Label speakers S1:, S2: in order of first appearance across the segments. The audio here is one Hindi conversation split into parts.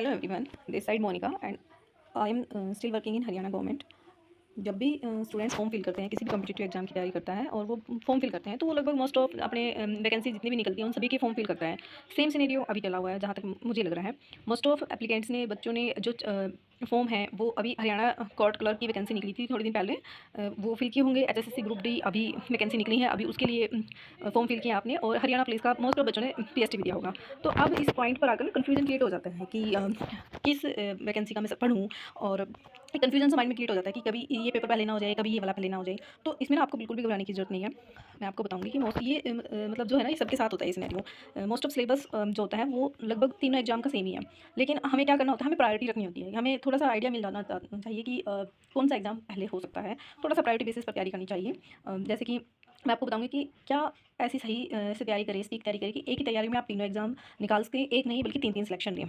S1: Hello everyone, this side Monica and I am still working in Haryana government. जब भी स्टूडेंट्स फॉर्म फिल करते हैं, किसी भी कॉम्पिटिटिव एग्जाम की तैयारी करता है और वो फॉर्म फिल करते हैं, तो वो लगभग मोस्ट ऑफ अपने वैकेंसी जितनी भी निकलती है उन सभी के फॉर्म फिल करता है। सेम सिनेरियो अभी चला हुआ है जहाँ तक मुझे लग रहा है। मोस्ट ऑफ एप्लीकेंट्स ने, बच्चों ने जो फॉर्म है वो अभी हरियाणा कोर्ट क्लर्क की वैकेंसी निकली थी थोड़े दिन पहले, वो फिल किए होंगे। एचएसएससी ग्रुप डी अभी वैकेंसी निकली है, अभी उसके लिए फॉर्म फिल किया आपने, और हरियाणा पुलिस का मोस्ट ऑफ बच्चों ने पीएसटी भी दिया होगा। तो अब इस पॉइंट पर आकर कन्फ्यूजन क्रिएट हो जाता है कि किस वैकेंसी का मैं पढ़ूँ, और एक कन्फ्यूजन सा माइंड में क्रिएट हो जाता है कि कभी ये पेपर पहले ना हो जाए, कभी ये वाला पहले ना हो जाए। तो इसमें ना आपको बिल्कुल भी घबराने की जरूरत नहीं है। मैं आपको बताऊंगी कि मोस्ट ये मतलब जो है ना, ये सबके साथ होता है इस सिनेरियो। मोस्ट ऑफ सिलेबस जो होता है वो लगभग तीनों एग्जाम का सेम ही है, लेकिन हमें क्या करना होता है, हमें प्रायोरिटी रखनी होती है। हमें थोड़ा सा आइडिया मिल जाना चाहिए कि कौन सा एग्जाम पहले हो सकता है। थोड़ा सा प्रायोरिटी बेसिस पर तैयारी करनी चाहिए। जैसे कि मैं आपको बताऊंगी कि क्या ऐसी सही से तैयारी करें, इसकी तैयारी करें कि एक ही तैयारी में आप तीनों एग्जाम निकाल सकें, एक नहीं बल्कि तीन तीन सिलेक्शन लें।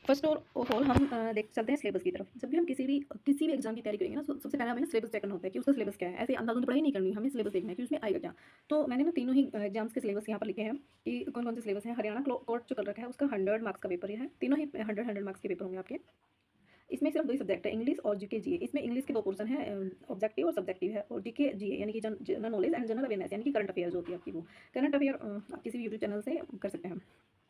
S1: फर्स्ट ऑफ ऑल हम देख चलते हैं सिलेबस की तरफ। जब भी हम किसी भी एग्जाम की तैयारी करेंगे ना, सबसे पहले हमें सिलेबस चेक करना होता है कि उसका सिलेबस क्या है। ऐसे अंदाज़ों पढ़ाई नहीं करनी, हमें सिलेबस देखना है कि उसमें आएगा क्या। तो मैंने ना तीनों ही एग्जाम्स के सिलेबस यहाँ पर लिखे हैं कि कौन कौन से सिलेबस हैं। हरियाणा कोर्ट जो कर रखा है उसका 100 मार्क्स का पेपर है। तीनों ही 100 मार्क्स के पेपर होंगे आपके। इसमें सिर्फ दो ही सब्जेक्ट है, इंग्लिश और जीके जीए। इसमें इंग्लिश के दो पोर्शन है, ऑब्जेक्टिव और सब्जेक्टिव है, और जीके जीए यानी कि general knowledge and general awareness यानी कि करंट अफेयर जो होती है आपकी, वो करंट अफेयर आप किसी भी यूट्यूब चैनल से कर सकते हैं।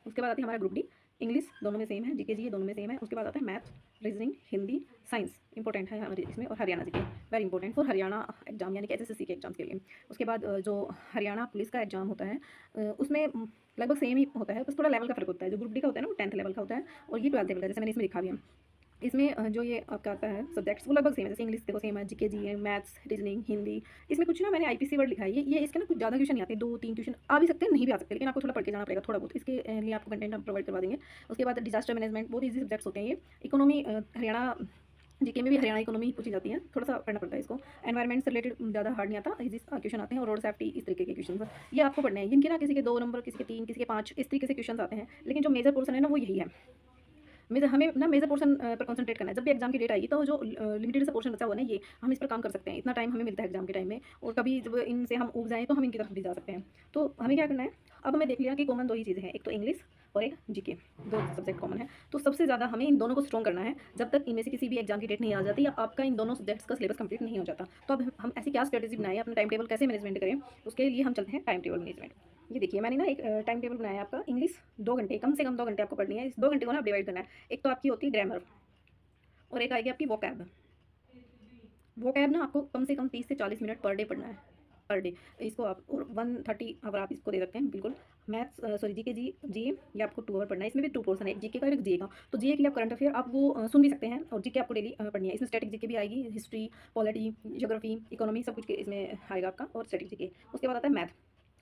S1: उसके बाद आती है हमारा ग्रुप डी। इंग्लिश दोनों में सेम है, जीके जीए दोनों में सेम है। उसके बाद आता है math, reasoning, Hindi, science important है हमारे इसमें, और Haryana GK very important for Haryana exam यानी कि एसएससी के एग्जाम्स के लिए। उसके बाद जो हरियाणा पुलिस का एग्जाम होता है उसमें लगभग सेम ही होता है, बस थोड़ा लेवल का फर्क होता है। जो ग्रुप डी का होता है ना वो 10th लेवल का होता है, और ये 12th लेवल का, जैसे मैंने इसमें लिखा भी है। इसमें जो ये आपका आता है सब्जेक्ट्स वो लगभग सेम है। जैसे इंग्लिश देखो सेम है, जीके जीए, मैथ्स, रीजनिंग, हिंदी। इसमें कुछ ना मैंने आईपीसी वर्ड लिखा है, ये इसके ना कुछ ज़्यादा क्वेश्चन नहीं आते, दो तीन क्वेश्चन आ भी सकते हैं, नहीं भी आ सकते, लेकिन आपको थोड़ा पढ़ के जाना पड़ेगा थोड़ा बहुत। इसके लिए आपको कंटेंट हम प्रोवाइड करवा देंगे। उसके बाद डिजास्टर मैनेजमेंट, बहुत ईजी सब्जेक्ट्स होते हैं ये। इकोनॉमी हरियाणा जीके में भी हरियाणा इकोनॉमी पूछी जाती है, थोड़ा सा पढ़ना पड़ता है इसको। एनवायरमेंट से रिलेटेड ज़्यादा हार्ड नहीं आता, इजी क्वेश्चन आते हैं, और रोड सेफ्टी, इस तरीके के क्वेश्चन ये आपको पढ़ने हैं। इनके ना किसी के 2 नंबर, किसी के 3, किसी के 5, इस तरीके से क्वेश्चन आते हैं, लेकिन जो मेजर पोर्सन है ना वो यही है। हमें ना मेजर पोर्शन पर कंसंट्रेट करना है। जब भी एग्जाम की डेट आएगी तो जो लिमिटेड सा पोर्शन बचा हुआ है ना, ये हम इस पर काम कर सकते हैं। इतना टाइम हमें मिलता है एग्जाम के टाइम में, और कभी जब इनसे हम उग जाएँ तो हम इनकी तरफ भी जा सकते हैं। तो हमें क्या करना है, अब हमें देख लिया कि कॉमन दो ही चीज़ें हैं, एक तो इंग्लिश और एक जीके, दो सब्जेक्ट कॉमन है। तो सबसे ज़्यादा हमें इन दोनों को स्ट्रॉन्ग करना है। जब तक इनमें से किसी भी एग्जाम की डेट नहीं आ जाती या आपका इन दोनों सब्जेक्ट्स का सिलेबस कंप्लीट नहीं हो जाता, तो अब हम ऐसी क्या स्ट्रेटेजी बनाएं, अपना टाइम टेबल कैसे मैनेजमेंट करें, उसके लिए हम चलते हैं टाइम टेबल मैनेजमेंट। ये देखिए मैंने ना एक टाइम टेबल बनाया है आपका। इंग्लिश 2 घंटे, कम से कम 2 घंटे आपको पढ़नी है। इस 2 घंटे को ना आप डिवाइड करना है। एक तो आपकी होती है ग्रामर, और एक आएगी आपकी वोकैब। वोकैब ना आपको कम से कम 30 से 40 मिनट पर डे पढ़ना है, पर डे। इसको आप और 130 आवर आप इसको दे सकते हैं बिल्कुल। मैथ्स सॉरी जीके जीए ये आपको 2 आवर पढ़ना है। इसमें भी 2 पोर्सन है, एक जीके का और एक जीए का। तो जीए के लिए आप करंट अफेयर आप वो सुन भी सकते हैं, और जीके आपको डेली पढ़नी है। इसमें स्टैटिक जीके भी आएगी, हिस्ट्री, पॉलिटी, ज्योग्राफी, इकोनॉमी सब कुछ के इसमें आएगा आपका, और स्टैटिक जीके। उसके बाद आता है मैथ।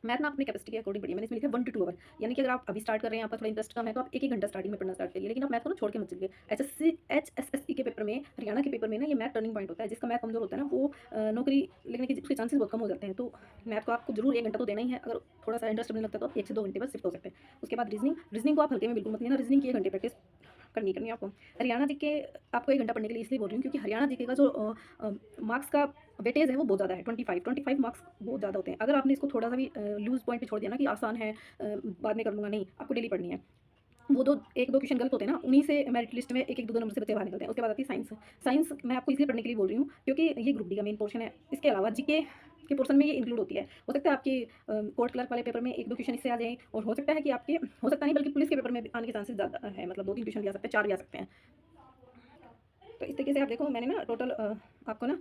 S1: मैथ ना अपनी कैपेसिटी के अकॉर्डिंग पढ़िए। मैंने इसमें लिखा 1 to 2 आवर, यानी कि अगर आप अभी स्टार्ट कर रहे हैं, आपका थोड़ा इंटरेस्ट कम है, तो आप एक घंटा स्टार्टिंग में पढ़ना स्टार्ट करिए, लेकिन आप मैथ को ना छोड़ के मत चलिए। एचएसएससी के पेपर में, हरियाणा के पेपर में ना ये मैथ टर्निंग पॉइंट होता है। जिसका मैथ कमजोर होता है ना वो नौकरी लगने के उसके चांसेस बहुत कम हो जाते हैं। तो मैथ को आपको जरूर 1 घंटा तो देना ही है। अगर थोड़ा सा इंटरेस्ट नहीं लगता तो आप 1 से 2 घंटे बस शिफ्ट हो सकते हैं। उसके बाद रीजनिंग को आप हल्के में बिल्कुल मत लेना। रीजनिंग की 1 घंटे प्रैक्टिस करनी है आपको। हरियाणा जीके आपको 1 घंटा पढ़ने के लिए इसलिए बोल रही हूँ, क्योंकि हरियाणा जीके का जो मार्क्स का वेटेज है वो बहुत ज़्यादा है। 25 मार्क्स बहुत ज़्यादा होते हैं। अगर आपने इसको थोड़ा सा भी लूज पॉइंट पे छोड़ दिया ना कि आसान है, बाद में कर लूँगा, नहीं, आपको डेली पढ़नी है। वो दो एक दो क्वेश्चन गलत होते हैं ना, उन्हीं से मेरिट लिस्ट में एक एक दो दो नंबर से बच्चे बाहर निकलते हैं। उसके बाद आती है साइंस। साइंस मैं आपको इसलिए पढ़ने के लिए बोल रही हूँ क्योंकि ये ग्रुप डी का मेन पोर्शन है। इसके अलावा जीके के पोर्शन में ये इंक्लूड होती है। हो सकता है आपके कोर्ट क्लर्क वाले पेपर में एक दो क्वेश्चन इससे आ जाए, और हो सकता है कि आपके, हो सकता नहीं बल्कि पुलिस के पेपर में आने के चांसेस ज़्यादा है, मतलब 2-3 क्वेश्चन भी आ सकते हैं, 4 भी आ सकते हैं। तो इस तरीके से आप देखो, मैंने ना टोटल आपको ना,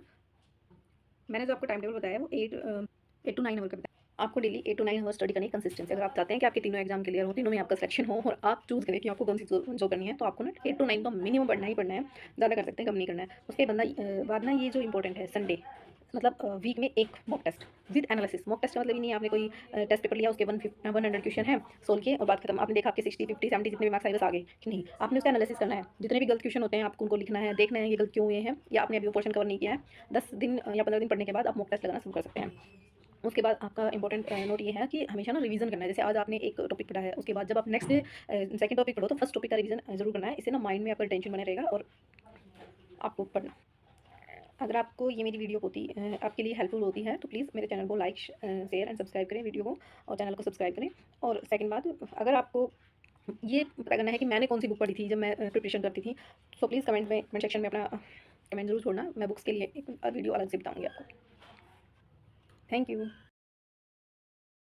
S1: मैंने जो आपको टाइम टेबल बताया वो 8 to 9 आवर का बताया। आपको डेली 8 to 9 आवर स्टडी करनी है कंसिस्टेंसी। अगर आप चाहते हैं कि आपके तीनों एग्जाम क्लियर हो, तीनों में आपका सिलेक्शन हो, और आप चूज करें कि आपको कौन सी जो करनी है, तो आपको ना 8 to 9 तो मिनिमम पढ़ना ही पढ़ना है। ज़्यादा कर सकते हैं, कम नहीं करना है। उसके बाद ना ये जो इंपॉर्टेंट है संडे, मतलब वीक में एक mock test with analysis. Mock test का मतलब ये नहीं है आपने कोई टेस्ट पेपर लिया, उसके 100 क्वेश्चन है, सोल्व किए और बात खत्म। आपने देखा आपके 60, 50, 70 जितने भी मार्क्स आए बस आ गए कि नहीं, आपने उसका एनालिसिस करना है। जितने भी गलत क्वेश्चन होते हैं आपको उनको लिखना है, देखना है ये गलत क्यों हुए हैं, या आपने अभी वो पोर्शन कवर नहीं किया है। 10 दिन या 15 दिन पढ़ने के बाद आप मॉक टेस्ट लगाना शुरू कर सकते हैं। उसके बाद आपका इंपॉर्टेंट नोट ये है कि हमेशा ना रिवीजन करना है। जैसे आज आपने एक टॉपिक पढ़ा है, उसके बाद जब आप नेक्स्ट डे सेकंड टॉपिक पढ़ो तो फर्स्ट टॉपिक का रिवीजन जरूर करना है। इससे ना माइंड में आपका टेंशन बने रहेगा और आपको पढ़ना। अगर आपको ये मेरी वीडियो होती आपके लिए हेल्पफुल होती है तो प्लीज़ मेरे चैनल को लाइक शेयर एंड सब्सक्राइब करें वीडियो को, और चैनल को सब्सक्राइब करें। और सेकंड बात, अगर आपको ये पता करना है कि मैंने कौन सी बुक पढ़ी थी जब मैं प्रिपरेशन करती थी। सो प्लीज़ कमेंट सेक्शन में अपना कमेंट ज़रूर छोड़ना। मैं बुक्स के लिए एक वीडियो अलग से बताऊँगी आपको। Thank you.